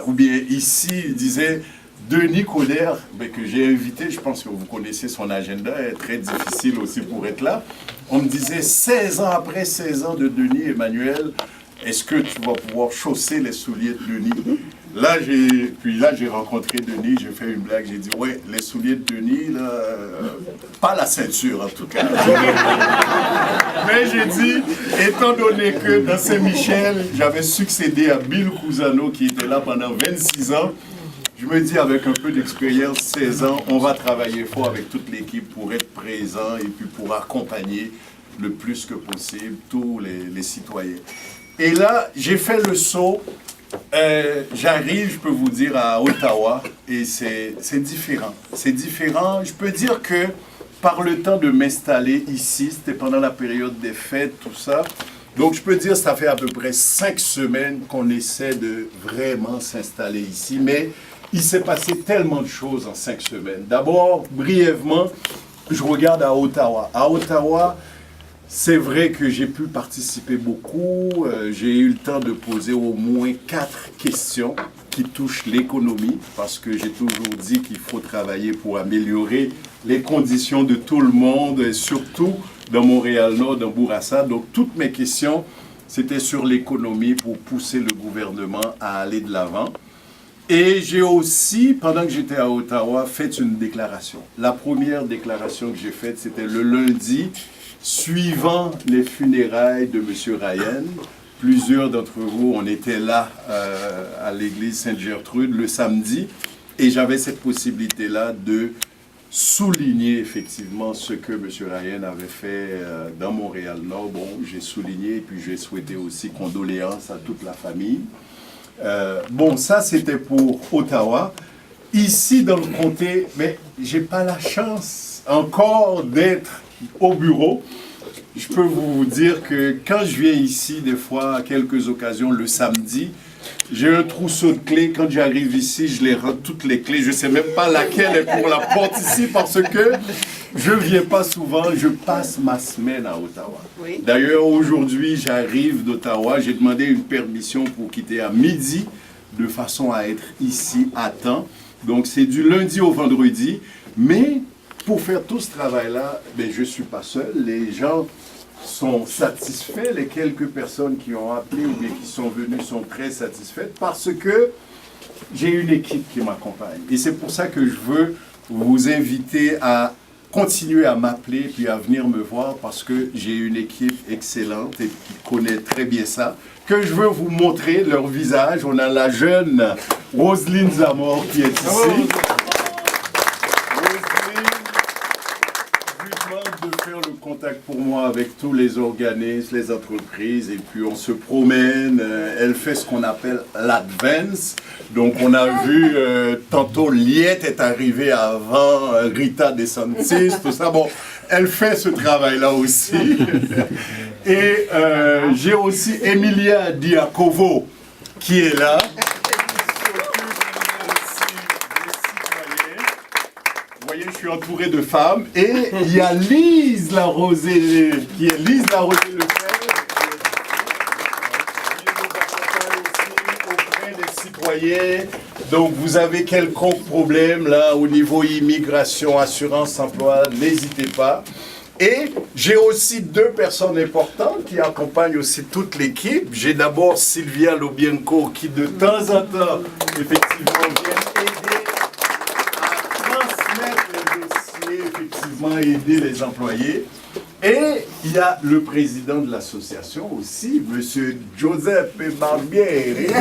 ou bien ici, il disait Denis Coderre, que j'ai invité, je pense que vous connaissez son agenda, est très difficile aussi pour être là. On me disait 16 ans après 16 ans de Denis, Emmanuel, est-ce que tu vas pouvoir chausser les souliers de Denis? Là, j'ai rencontré Denis, j'ai fait une blague, j'ai dit, ouais, les souliers de Denis, là, pas la ceinture en tout cas. Mais j'ai dit, étant donné que dans Saint-Michel, j'avais succédé à Bill Cousano qui était là pendant 26 ans, je me dis, avec un peu d'expérience, 16 ans, on va travailler fort avec toute l'équipe pour être présent et puis pour accompagner le plus que possible tous les citoyens. Et là, j'ai fait le saut. J'arrive, je peux vous dire, à Ottawa, et c'est différent. C'est différent. Je peux dire que par le temps de m'installer ici, c'était pendant la période des fêtes, tout ça. Donc, je peux dire, ça fait à peu près 5 semaines qu'on essaie de vraiment s'installer ici. Mais il s'est passé tellement de choses en 5 semaines. D'abord, brièvement, je regarde à Ottawa. À Ottawa, c'est vrai que j'ai pu participer beaucoup. J'ai eu le temps de poser au moins 4 questions qui touchent l'économie, parce que j'ai toujours dit qu'il faut travailler pour améliorer les conditions de tout le monde, et surtout dans Montréal-Nord, dans Bourassa. Donc, toutes mes questions, c'était sur l'économie pour pousser le gouvernement à aller de l'avant. Et j'ai aussi, pendant que j'étais à Ottawa, fait une déclaration. La première déclaration que j'ai faite, c'était le lundi, suivant les funérailles de M. Ryan. Plusieurs d'entre vous, on était là à l'église Sainte-Gertrude le samedi, et j'avais cette possibilité-là de souligner effectivement ce que M. Ryan avait fait dans Montréal-Nord. Bon, j'ai souligné, et puis j'ai souhaité aussi condoléances à toute la famille. Bon, ça c'était pour Ottawa. Ici dans le comté, mais j'ai pas la chance encore d'être au bureau. Je peux vous dire que quand je viens ici, des fois, à quelques occasions, le samedi, j'ai un trousseau de clés. Quand j'arrive ici, je les rends toutes les clés. Je ne sais même pas laquelle est pour la porte ici, parce que je ne viens pas souvent. Je passe ma semaine à Ottawa. Oui. D'ailleurs, aujourd'hui, j'arrive d'Ottawa. J'ai demandé une permission pour quitter à midi, de façon à être ici à temps. Donc, c'est du lundi au vendredi. Mais pour faire tout ce travail-là, ben, je ne suis pas seul. Les gens sont satisfaits. Les quelques personnes qui ont appelé ou bien qui sont venues sont très satisfaites, parce que j'ai une équipe qui m'accompagne. Et c'est pour ça que je veux vous inviter à continuer à m'appeler puis à venir me voir, parce que j'ai une équipe excellente et qui connaît très bien ça, que je veux vous montrer leur visage. On a la jeune Roselyne Zamor qui est ici. De faire le contact pour moi avec tous les organismes, les entreprises, et puis on se promène. Elle fait ce qu'on appelle l'advance. Donc on a vu tantôt Liette est arrivée avant Rita DeSantis, tout ça. Bon, elle fait ce travail-là aussi. Et j'ai aussi Emilia Diakovo qui est là. Je suis entouré de femmes, et il y a Lise Larosée, qui est Lise Larosée-Lefebvre, qui auprès des citoyens. Donc vous avez quelconque problème là au niveau immigration, assurance, emploi, n'hésitez pas. Et j'ai aussi 2 personnes importantes qui accompagnent aussi toute l'équipe. J'ai d'abord Sylvia Lobienko qui de temps en temps, effectivement, vient aider effectivement aider les employés. Et il y a le président de l'association aussi, M. Giuseppe Barbieri. Et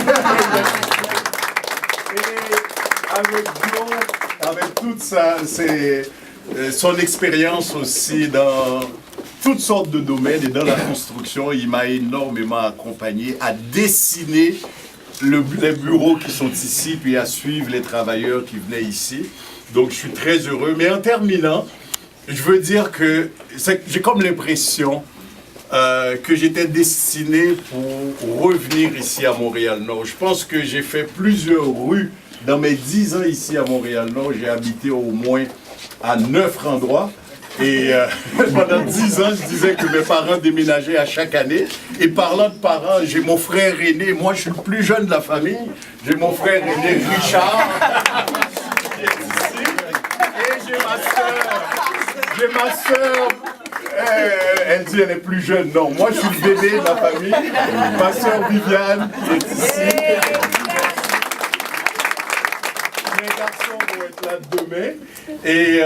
avec toute son expérience aussi dans toutes sortes de domaines et dans la construction, il m'a énormément accompagné à dessiner les bureaux qui sont ici, puis à suivre les travailleurs qui venaient ici. Donc, je suis très heureux. Mais en terminant, je veux dire que j'ai comme l'impression que j'étais destiné pour revenir ici à Montréal-Nord. Je pense que j'ai fait plusieurs rues. Dans mes 10 ans ici à Montréal-Nord, j'ai habité au moins à 9 endroits. Et pendant 10 ans, je disais que mes parents déménageaient à chaque année. Et parlant de parents, j'ai mon frère aîné. Moi, je suis le plus jeune de la famille. J'ai mon frère aîné, Richard, qui est ici. Et j'ai ma sœur. Elle dit elle est plus jeune. Non, moi, je suis le bébé de la famille. Ma sœur Viviane, qui est ici. Mes garçons vont être là demain. Et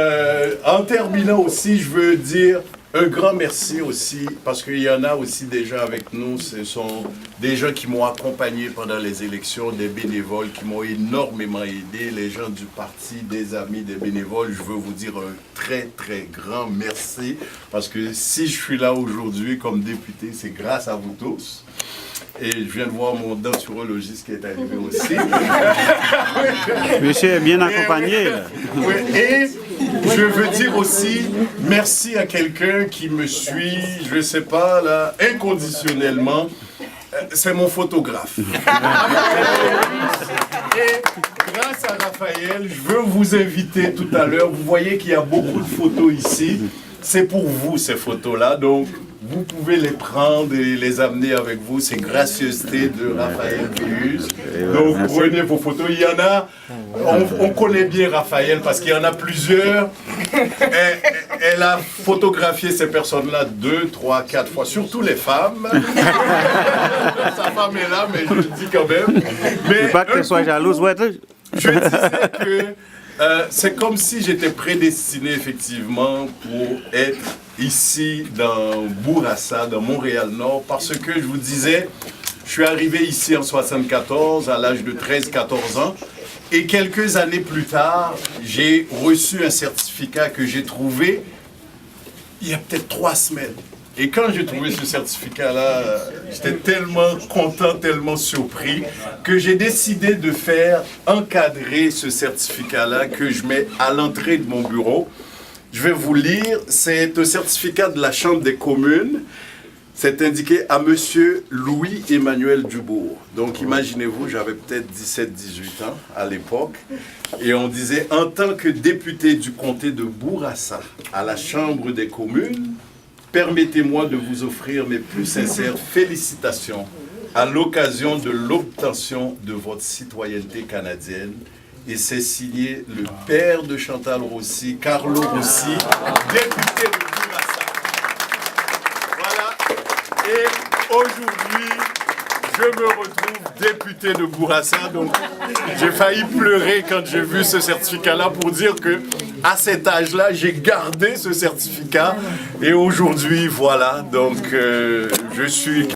en terminant aussi, je veux dire un grand merci aussi, parce qu'il y en a aussi déjà avec nous. Ce sont des gens qui m'ont accompagné pendant les élections, des bénévoles qui m'ont énormément aidé, les gens du parti, des amis, des bénévoles. Je veux vous dire un très, très grand merci, parce que si je suis là aujourd'hui comme député, c'est grâce à vous tous. Et je viens de voir mon denturologiste qui est arrivé aussi. Monsieur est bien accompagné. Oui, et je veux dire aussi merci à quelqu'un qui me suit, je ne sais pas, là, inconditionnellement. C'est mon photographe. Et grâce à Raphaël, je veux vous inviter tout à l'heure. Vous voyez qu'il y a beaucoup de photos ici. C'est pour vous, ces photos-là. Donc, vous pouvez les prendre et les amener avec vous. C'est gracieuseté de Raphaël Péus. Donc, prenez vos photos. Il y en a, on connaît bien Raphaël parce qu'il y en a plusieurs. Elle a photographié ces personnes-là 2, 3, 4 fois, surtout les femmes. Sa femme est là, mais je le dis quand même. Mais pas qu'elle soit jalouse, ouais. Je disais que c'est comme si j'étais prédestiné effectivement pour être ici dans Bourassa, dans Montréal-Nord, parce que je vous disais, je suis arrivé ici en 74 à l'âge de 13-14 ans et quelques années plus tard, j'ai reçu un certificat que j'ai trouvé il y a peut-être 3 semaines. Et quand j'ai trouvé ce certificat-là, j'étais tellement content, tellement surpris, que j'ai décidé de faire encadrer ce certificat-là que je mets à l'entrée de mon bureau. Je vais vous lire, c'est un certificat de la Chambre des communes. C'est indiqué à Monsieur Louis-Emmanuel Dubourg. Donc imaginez-vous, j'avais peut-être 17-18 ans à l'époque. Et on disait, en tant que député du comté de Bourassa à la Chambre des communes, permettez-moi de vous offrir mes plus sincères félicitations à l'occasion de l'obtention de votre citoyenneté canadienne. Et c'est signé le père de Chantal Rossi, Carlo Rossi, député de Bourassa. Voilà. Et aujourd'hui, je me retrouve député de Bourassa. Donc, j'ai failli pleurer quand j'ai vu ce certificat-là pour dire que à cet âge-là, j'ai gardé ce certificat. Et aujourd'hui, voilà. Donc, je suis